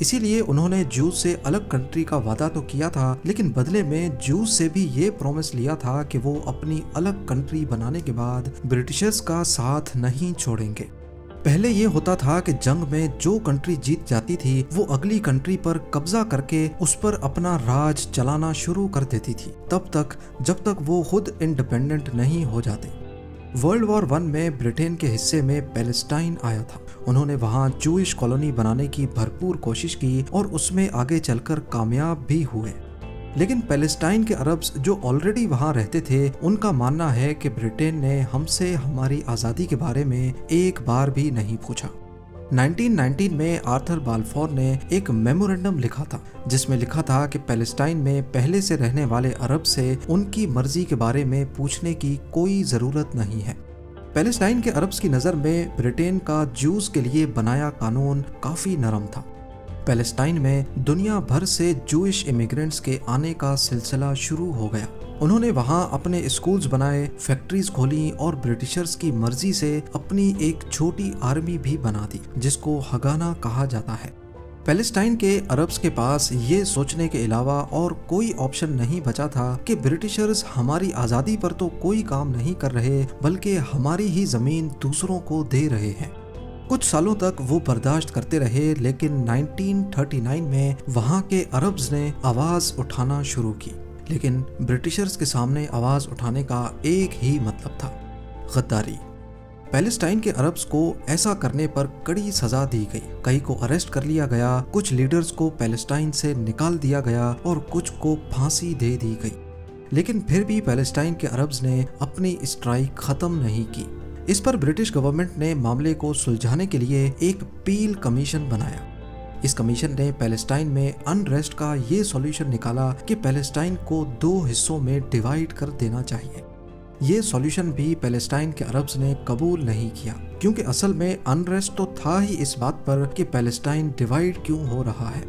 اسی لیے انہوں نے جوز سے الگ کنٹری کا وعدہ تو کیا تھا، لیکن بدلے میں جوز سے بھی یہ پرومس لیا تھا کہ وہ اپنی الگ کنٹری بنانے کے بعد برٹشرز کا ساتھ نہیں چھوڑیں گے۔ پہلے یہ ہوتا تھا کہ جنگ میں جو کنٹری جیت جاتی تھی وہ اگلی کنٹری پر قبضہ کر کے اس پر اپنا راج چلانا شروع کر دیتی تھی، تب تک جب تک وہ خود انڈیپینڈنٹ نہیں ہو جاتے۔ ورلڈ وار 1 میں برٹین کے حصے میں پیلسٹائن آیا تھا۔ انہوں نے وہاں جوئش کالونی بنانے کی بھرپور کوشش کی اور اس میں آگے چل کر کامیاب بھی ہوئے، لیکن پیلسٹائن کے عربز جو آلریڈی وہاں رہتے تھے ان کا ماننا ہے کہ برٹین نے ہم سے ہماری آزادی کے بارے میں ایک بار بھی نہیں پوچھا۔ 1919 میں آرتھر بالفور نے ایک میمورنڈم لکھا تھا جس میں لکھا تھا کہ پیلسٹائن میں پہلے سے رہنے والے عرب سے ان کی مرضی کے بارے میں پوچھنے کی کوئی ضرورت نہیں ہے۔ پیلسٹائن کے عربز کی نظر میں برٹین کا جوز کے لیے بنایا قانون کافی نرم تھا۔ پیلسٹائن میں دنیا بھر سے جوئش امیگرنٹس کے آنے کا سلسلہ شروع ہو گیا۔ انہوں نے وہاں اپنے اسکولز بنائے، فیکٹریز کھولیں اور برٹشرز کی مرضی سے اپنی ایک چھوٹی آرمی بھی بنا دی جس کو ہگانا کہا جاتا ہے۔ پیلسٹائن کے عربز کے پاس یہ سوچنے کے علاوہ اور کوئی آپشن نہیں بچا تھا کہ برٹشرز ہماری آزادی پر تو کوئی کام نہیں کر رہے بلکہ ہماری ہی زمین دوسروں کو دے رہے ہیں۔ کچھ سالوں تک وہ برداشت کرتے رہے، لیکن 1939 میں وہاں کے عربز نے آواز اٹھانا شروع کی، لیکن برٹشرز کے سامنے آواز اٹھانے کا ایک ہی مطلب تھا: غداری۔ پیلسٹائن کے عربز کو ایسا کرنے پر کڑی سزا دی گئی، کئی کو اریسٹ کر لیا گیا، کچھ لیڈرز کو پیلسٹائن سے نکال دیا گیا اور کچھ کو پھانسی دے دی گئی، لیکن پھر بھی پیلسٹائن کے عربز نے اپنی اسٹرائک ختم نہیں کی۔ اس پر برٹش گورنمنٹ نے معاملے کو سلجھانے کے لیے ایک پیل کمیشن بنایا۔ اس کمیشن نے پیلسٹائن میں انریسٹ کا یہ سولوشن نکالا کہ پیلسٹائن کو 2 حصوں میں ڈیوائیڈ کر دینا چاہیے۔ یہ سولوشن بھی پیلسٹائن کے عربز نے قبول نہیں کیا، کیونکہ اصل میں انریسٹ تو تھا ہی اس بات پر کہ پیلسٹائن ڈیوائیڈ کیوں ہو رہا ہے۔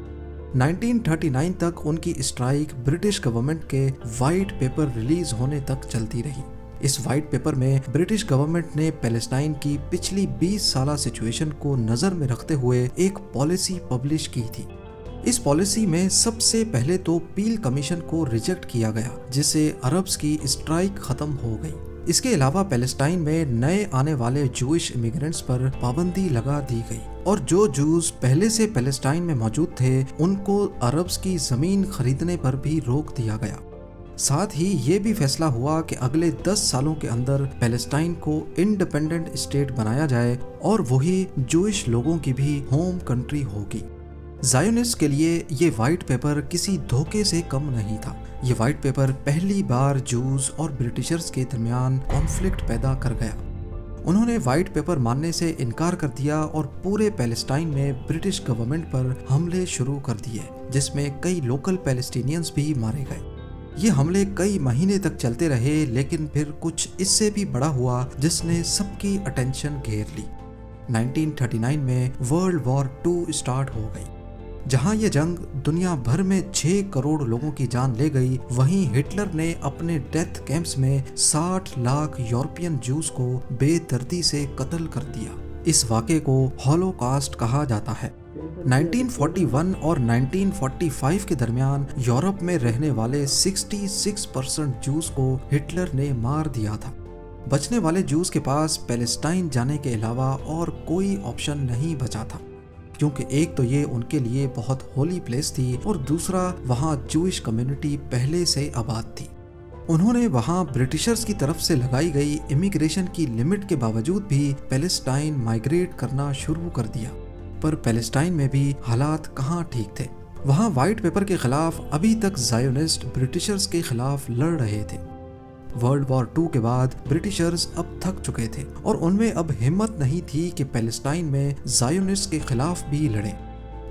1939 تک ان کی اسٹرائک برٹش گورنمنٹ کے وائٹ پیپر ریلیز ہونے تک چلتی رہی۔ اس وائٹ پیپر میں برٹش گورنمنٹ نے پیلسٹائن کی پچھلی 20 سالہ سچویشن کو نظر میں رکھتے ہوئے ایک پالیسی پبلش کی تھی۔ اس پالیسی میں سب سے پہلے تو پیل کمیشن کو ریجیکٹ کیا گیا، جس سے عربز کی اسٹرائک ختم ہو گئی۔ اس کے علاوہ پیلسٹائن میں نئے آنے والے جوئش امیگرنٹس پر پابندی لگا دی گئی، اور جو جوز پہلے سے پیلسٹائن میں موجود تھے ان کو عربز کی زمین خریدنے پر بھی روک دیا گیا۔ ساتھ ہی یہ بھی فیصلہ ہوا کہ اگلے 10 سالوں کے اندر پیلسٹائن کو انڈیپینڈنٹ اسٹیٹ بنایا جائے اور وہی جوئش لوگوں کی بھی ہوم کنٹری ہوگی۔ زائونسٹ کے لیے یہ وائٹ پیپر کسی دھوکے سے کم نہیں تھا۔ یہ وائٹ پیپر پہلی بار جوز اور برٹشرز کے درمیان کانفلکٹ پیدا کر گیا۔ انہوں نے وائٹ پیپر ماننے سے انکار کر دیا اور پورے پیلسٹائن میں برٹش گورنمنٹ پر حملے شروع کر دیے، جس میں کئی لوکل پیلسٹینینز بھی مارے گئے۔ یہ حملے کئی مہینے تک چلتے رہے، لیکن پھر کچھ اس سے بھی بڑا ہوا جس نے سب کی اٹینشن گھیر لی۔ 1939 میں ورلڈ وار 2 اسٹارٹ ہو گئی۔ جہاں یہ جنگ دنیا بھر میں 6 کروڑ لوگوں کی جان لے گئی، وہیں ہٹلر نے اپنے ڈیتھ کیمپس میں 60 لاکھ یورپین جوز کو بے دردی سے قتل کر دیا۔ اس واقعے کو ہولوکاسٹ کہا جاتا ہے۔ 1941 اور 1945 کے درمیان یورپ میں رہنے والے 66% جوز کو ہٹلر نے مار دیا تھا۔ بچنے والے جوز کے پاس پیلسٹائن جانے کے علاوہ اور کوئی آپشن نہیں بچا تھا، کیونکہ ایک تو یہ ان کے لیے بہت ہولی پلیس تھی اور دوسرا وہاں جوئش کمیونٹی پہلے سے آباد تھی۔ انہوں نے وہاں برٹشرز کی طرف سے لگائی گئی امیگریشن کی لمٹ کے باوجود بھی پیلسٹائن مائیگریٹ کرنا شروع کر دیا، پر پیلسٹائن میں بھی حالات کہاں ٹھیک تھے۔ وہاں وائٹ پیپر کے خلاف ابھی تک زائونسٹ برٹشرز کے خلاف لڑ رہے تھے۔ ورلڈ وار 2 کے بعد برٹشرز اب تھک چکے تھے اور ان میں اب ہمت نہیں تھی کہ پیلسٹائن میں زائونسٹ کے خلاف بھی لڑیں،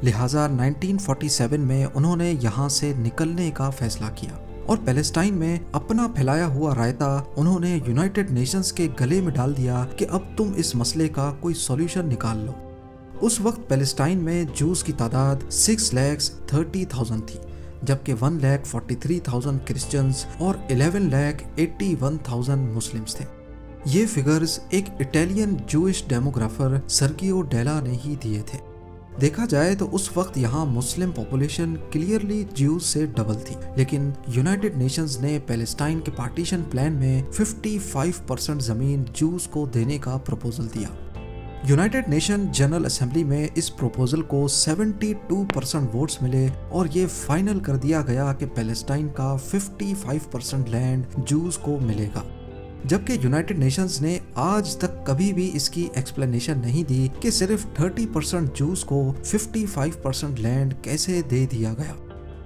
لہٰذا 1947 میں انہوں نے یہاں سے نکلنے کا فیصلہ کیا اور پیلسٹائن میں اپنا پھیلایا ہوا رائتا انہوں نے یونائٹڈ نیشنز کے گلے میں ڈال دیا کہ اب تم اس مسئلے کا کوئی سولوشن نکال لو۔ اس وقت پیلسٹائن میں جوز کی تعداد 6,30,000 تھی، جبکہ 1,43,000 کرسچنز اور 11,81,000 مسلمز تھے۔ یہ فگرز ایک اٹیلین جوئش ڈیموگرافر سرگیو ڈیلا نے ہی دیے تھے۔ دیکھا جائے تو اس وقت یہاں مسلم پاپولیشن کلیئرلی جیوز سے ڈبل تھی، لیکن یونائٹڈ نیشنز نے پیلسٹائن کے پارٹیشن پلان میں 55% زمین جیوز کو دینے کا پروپوزل دیا۔ یونائٹڈ نیشن جنرل اسمبلی میں اس پروپوزل کو 72% ووٹس ملے اور یہ فائنل کر دیا گیا کہ پیلسٹائن کا 55% لینڈ جوز کو ملے گا، جبکہ یونائٹڈ نیشنز نے آج تک کبھی بھی اس کی ایکسپلینیشن نہیں دی کہ صرف 30% جوز کو 55% لینڈ کیسے دے دیا گیا۔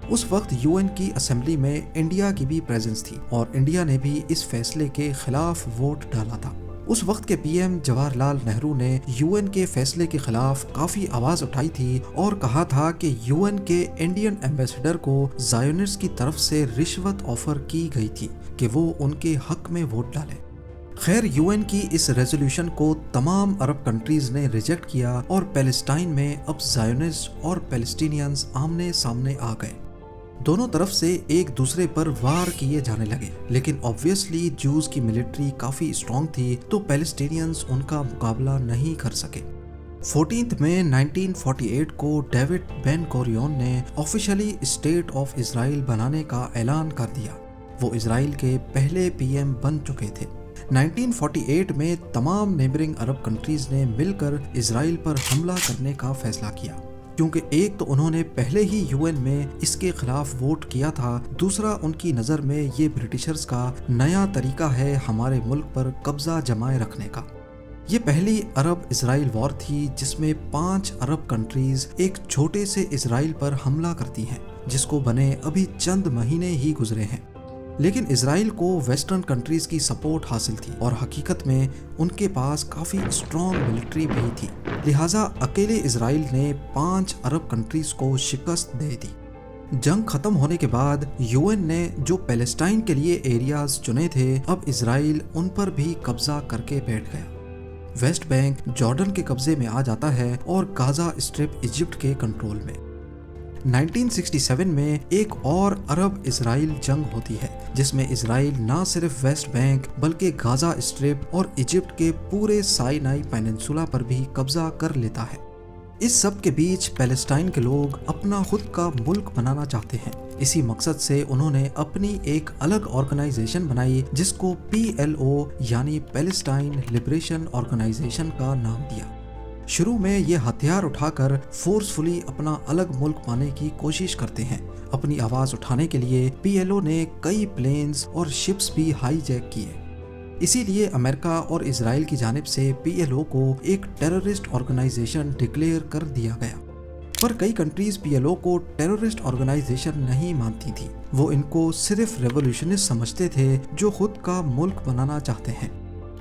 اس وقت یو این کی اسمبلی میں انڈیا کی بھی پریزنس تھی اور انڈیا نے بھی اس فیصلے کے خلاف ووٹ ڈالا تھا۔ اس وقت کے پی ایم جواہر لال نہرو نے یو این کے فیصلے کے خلاف کافی آواز اٹھائی تھی اور کہا تھا کہ یو این کے انڈین ایمبیسڈر کو زائونسٹ کی طرف سے رشوت آفر کی گئی تھی کہ وہ ان کے حق میں ووٹ ڈالے۔ خیر، یو این کی اس ریزولوشن کو تمام عرب کنٹریز نے ریجیکٹ کیا اور پیلسٹائن میں اب زائونسٹ اور پیلسٹینینز آمنے سامنے آ گئے۔ دونوں طرف سے ایک دوسرے پر وار کیے جانے لگے، لیکن obviously جوز کی ملٹری کافی اسٹرانگ تھی تو پیلسٹینینز ان کا مقابلہ نہیں کر سکے۔ 14 مئی 1948 کو ڈیوڈ بین گوریون نے آفیشلی اسٹیٹ آف اسرائیل بنانے کا اعلان کر دیا۔ وہ اسرائیل کے پہلے پی ایم بن چکے تھے۔ 1948 میں تمام نیبرنگ عرب کنٹریز نے مل کر اسرائیل پر حملہ کرنے کا فیصلہ کیا، کیونکہ ایک تو انہوں نے پہلے ہی یو این میں اس کے خلاف ووٹ کیا تھا، دوسرا ان کی نظر میں یہ برٹشرز کا نیا طریقہ ہے ہمارے ملک پر قبضہ جمائے رکھنے کا۔ یہ پہلی عرب اسرائیل وار تھی جس میں 5 عرب کنٹریز ایک چھوٹے سے اسرائیل پر حملہ کرتی ہیں، جس کو بنے ابھی چند مہینے ہی گزرے ہیں۔ لیکن اسرائیل کو ویسٹرن کنٹریز کی سپورٹ حاصل تھی اور حقیقت میں ان کے پاس کافی اسٹرانگ ملٹری بھی تھی، لہٰذا اکیلے اسرائیل نے 5 عرب کنٹریز کو شکست دے دی۔ جنگ ختم ہونے کے بعد یو این نے جو پیلسٹائن کے لیے ایریاز چنے تھے، اب اسرائیل ان پر بھی قبضہ کر کے بیٹھ گیا۔ ویسٹ بینک جارڈن کے قبضے میں آ جاتا ہے اور غازہ اسٹرپ ایجپٹ کے کنٹرول میں۔ 1967 میں ایک اور عرب اسرائیل جنگ ہوتی ہے جس میں اسرائیل نہ صرف ویسٹ بینک بلکہ غازہ اسٹرپ اور ایجپٹ کے پورے سائنائی پیننسولا پر بھی قبضہ کر لیتا ہے۔ اس سب کے بیچ پیلسٹائن کے لوگ اپنا خود کا ملک بنانا چاہتے ہیں۔ اسی مقصد سے انہوں نے اپنی ایک الگ آرگنائزیشن بنائی جس کو PLO یعنی پیلسٹائن لبریشن آرگنائزیشن کا نام دیا۔ شروع میں یہ ہتھیار اٹھا کر فورسفلی اپنا الگ ملک پانے کی کوشش کرتے ہیں۔ اپنی آواز اٹھانے کے لیے PLO نے کئی پلینز اور شپس بھی ہائی جیک کیے۔ اسی لیے امریکہ اور اسرائیل کی جانب سے PLO کو ایک ٹیررسٹ آرگنائزیشن ڈکلیئر کر دیا گیا، پر کئی کنٹریز PLO کو ٹیررسٹ آرگنائزیشن نہیں مانتی تھی۔ وہ ان کو صرف ریولوشنسٹ سمجھتے تھے جو خود کا ملک بنانا چاہتے ہیں۔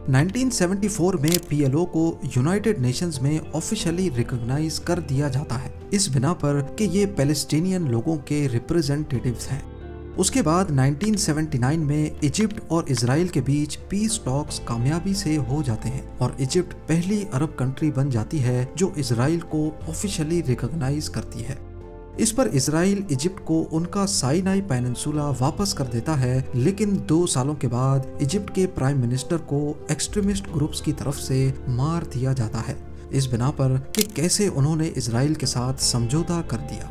1974 میں PLO کو یونائٹڈ نیشنز میں آفیشلی ریکگنائز کر دیا جاتا ہے، اس بنا پر کہ یہ پیلسٹینین لوگوں کے ریپرزینٹیٹیوز ہیں۔ اس کے بعد 1979 میں ایجپٹ اور اسرائیل کے بیچ پیس ٹاکس کامیابی سے ہو جاتے ہیں اور ایجپٹ پہلی عرب کنٹری بن جاتی ہے جو اسرائیل کو آفیشلی ریکگنائز کرتی ہے۔ اس پر اسرائیل ایجپٹ کو ان کا سائنائی پیننسولا واپس کر دیتا ہے، لیکن 2 سالوں کے بعد ایجپٹ کے پرائم منسٹر کو ایکسٹریمسٹ گروپس کی طرف سے مار دیا جاتا ہے، اس بنا پر کہ کیسے انہوں نے اسرائیل کے ساتھ سمجھوتا کر دیا۔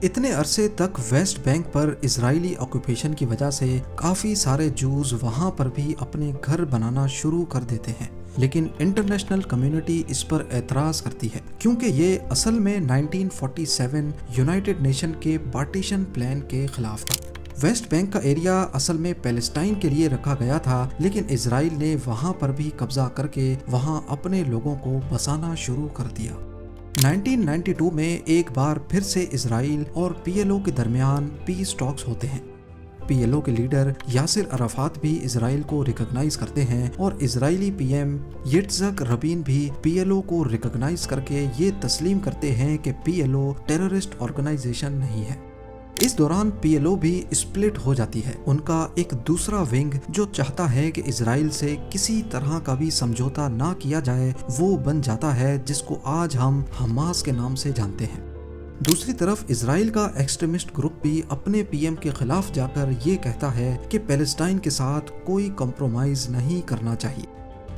اتنے عرصے تک ویسٹ بینک پر اسرائیلی آکوپیشن کی وجہ سے کافی سارے جوز وہاں پر بھی اپنے گھر بنانا شروع کر دیتے ہیں، لیکن انٹرنیشنل کمیونٹی اس پر اعتراض کرتی ہے کیونکہ یہ اصل میں 1947 یونائٹڈ نیشن کے پارٹیشن پلان کے خلاف تھا۔ ویسٹ بینک کا ایریا اصل میں پیلسٹائن کے لیے رکھا گیا تھا، لیکن اسرائیل نے وہاں پر بھی قبضہ کر کے وہاں اپنے لوگوں کو بسانا شروع کر دیا۔ 1992 میں ایک بار پھر سے اسرائیل اور PLO کے درمیان پیس ٹاکس ہوتے ہیں۔ PLO کے لیڈر یاسر عرفات بھی اسرائیل کو ریکگنائز کرتے ہیں اور اسرائیلی PM یٹزک ربین بھی PLO کو ریکگنائز کر کے یہ تسلیم کرتے ہیں کہ PLO ٹیررسٹ آرگنائزیشن نہیں ہے۔ اس دوران PLO بھی اسپلٹ ہو جاتی ہے۔ ان کا ایک دوسرا ونگ جو چاہتا ہے کہ اسرائیل سے کسی طرح کا بھی سمجھوتا نہ کیا جائے وہ بن جاتا ہے، جس کو آج ہم حماس کے نام سے جانتے ہیں۔ دوسری طرف اسرائیل کا ایکسٹریمسٹ گروپ بھی اپنے PM کے خلاف جا کر یہ کہتا ہے کہ پیلسٹائن کے ساتھ کوئی کمپرومائز نہیں کرنا چاہیے۔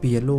PLO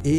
A,